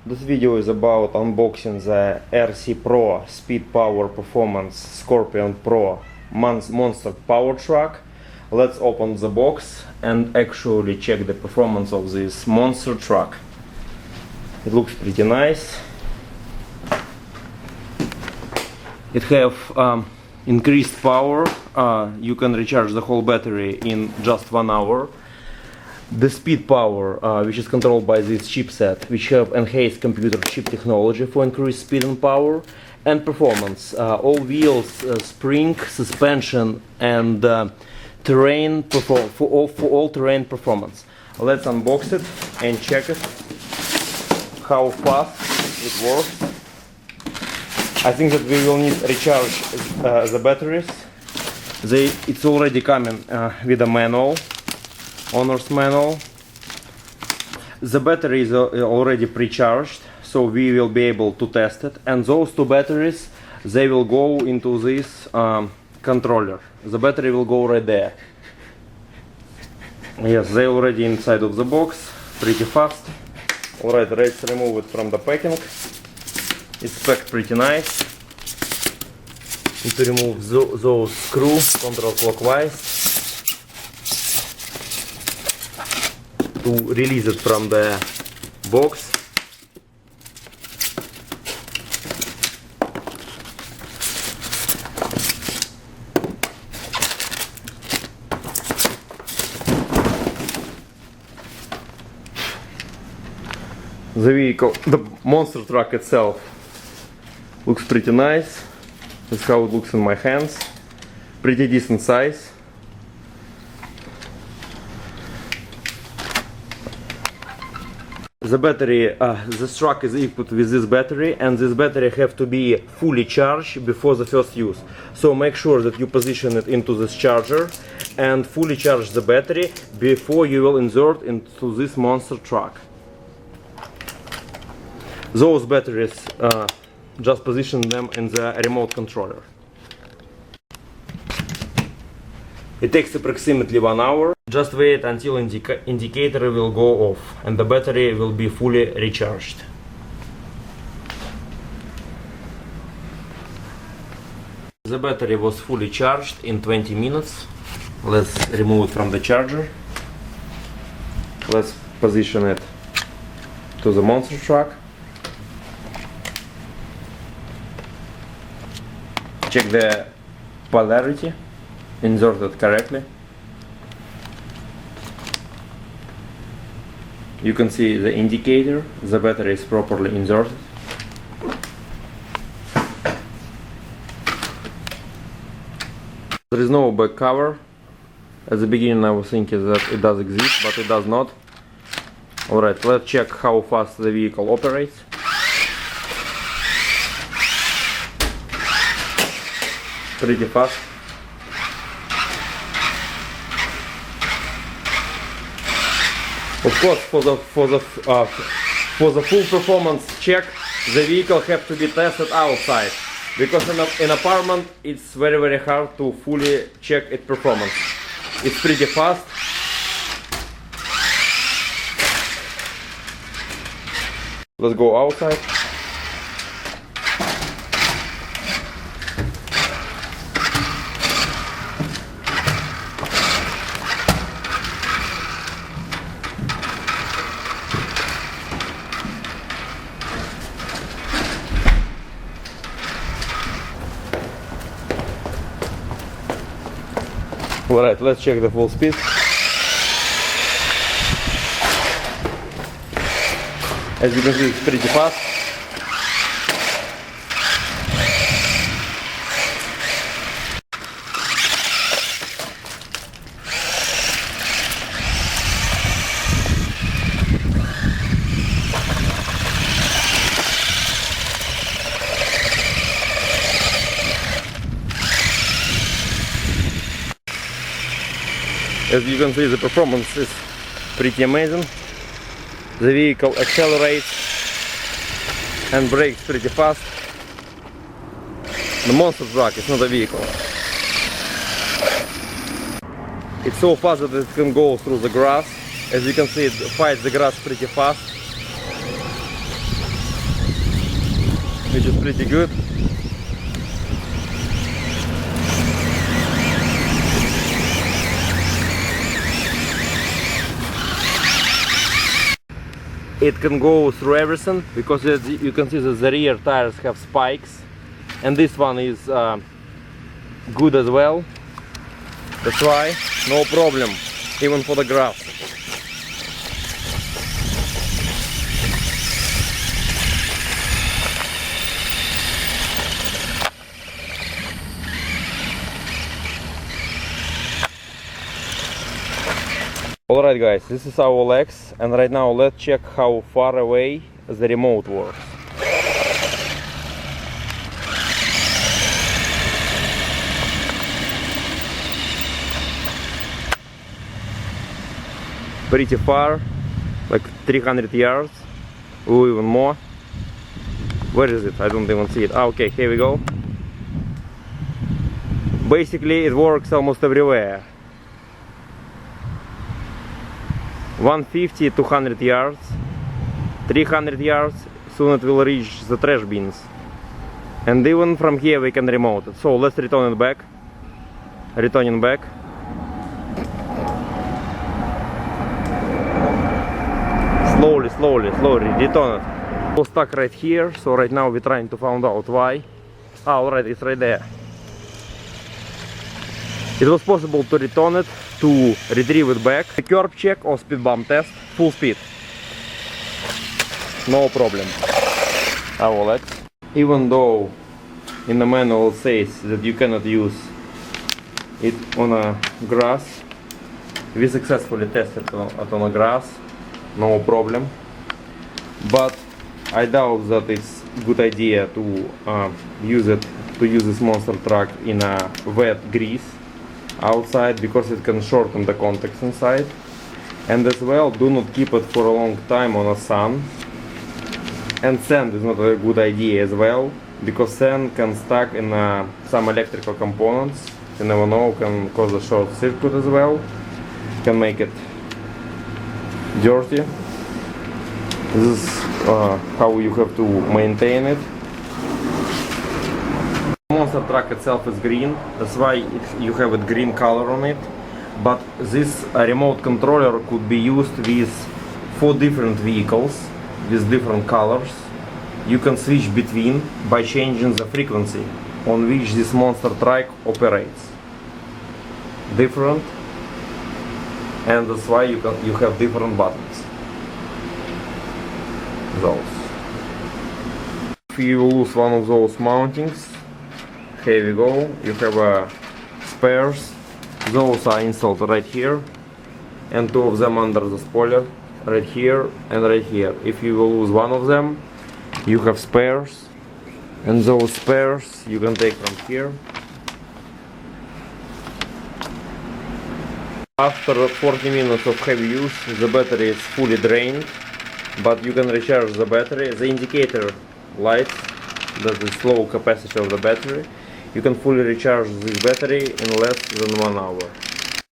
This video is about unboxing the RC Pro Speed Power Performance Scorpion Pro Monster Power Truck. Let's open the box and actually check the performance of this monster truck. It looks pretty nice. It have increased power. You can recharge the whole battery in just 1 hour. The speed power, which is controlled by this chipset, which have enhanced computer chip technology for increased speed and power, and performance. All wheels, spring, suspension, and terrain for all terrain performance. Let's unbox it and check it. How fast it works. I think that we will need to recharge the batteries. It's already coming with a manual. Owner's manual. The battery is already pre-charged, so we will be able to test it. And those two batteries, they will go into this controller. The battery will go right there. Yes, they already inside of the box, pretty fast. Alright, let's remove it from the packing. It's packed pretty nice. Need to remove those screws counterclockwise to release it from the box. The vehicle, the monster truck itself, looks pretty nice. That's how it looks in my hands. Pretty decent size. The battery, this truck is equipped with this battery, and this battery have to be fully charged before the first use. So make sure that you position it into this charger and fully charge the battery before you will insert into this monster truck. Those batteries, just position them in the remote controller. It takes approximately 1 hour. Just wait until indicator will go off and the battery will be fully recharged. The battery was fully charged in 20 minutes. Let's remove it from the charger. Let's position it to the monster truck. Check the polarity. Insert it correctly. You can see the indicator, the battery is properly inserted. There is no back cover. At the beginning I was thinking that it does exist, but it does not. Alright, let's check how fast the vehicle operates. Pretty fast. Of course, for the full performance check, the vehicle have to be tested outside, because in an apartment it's very hard to fully check its performance. It's pretty fast. Let's go outside. Alright, let's check the full speed. As you can see, it's pretty fast. As you can see, the performance is pretty amazing. The vehicle accelerates and brakes pretty fast. The monster truck is not a vehicle. It's so fast that it can go through the grass. As you can see, it fights the grass pretty fast. which is pretty good. It can go through everything because you can see that the rear tires have spikes, and this one is good as well. That's why no problem, even for the grass. Alright guys, this is our legs, and right now let's check how far away the remote works. Pretty far, like 300 yards, or even more. Where is it? I don't even see it. Ah, okay, here we go. Basically it works almost everywhere. 150, 200 yards, 300 yards, soon it will reach the trash bins. And even from here we can remote it. So let's return it back. Returning back. Slowly return it. We're stuck right here, so right now we're trying to find out why. Ah, alright, it's right there. It was possible to return it, to retrieve it back. A curb check or speed bump test, full speed. No problem. Our legs. Even though in the manual it says that you cannot use it on a grass, we successfully tested it on a grass, no problem. But I doubt that it's a good idea to use this monster truck in a wet grease outside, because it can shorten the contacts inside. And as well, do not keep it for a long time on the sun. And sand is not a good idea as well, because sand can stuck in some electrical components. You never know, can cause a short circuit as well, can make it dirty. This is how you have to maintain it. The monster truck itself is green, that's why you have a green color on it. But this remote controller could be used with 4 different vehicles with different colors. You can switch between by changing the frequency on which this monster truck operates. Different, and that's why you have different buttons. Those. If you lose one of those mountings, here we go. You have spares. Those are installed right here, and 2 of them under the spoiler, right here and right here. If you will lose one of them, you have spares, and those spares you can take from here. After 40 minutes of heavy use, the battery is fully drained, but you can recharge the battery. The indicator lights, that's the slow capacity of the battery. You can fully recharge this battery in less than 1 hour.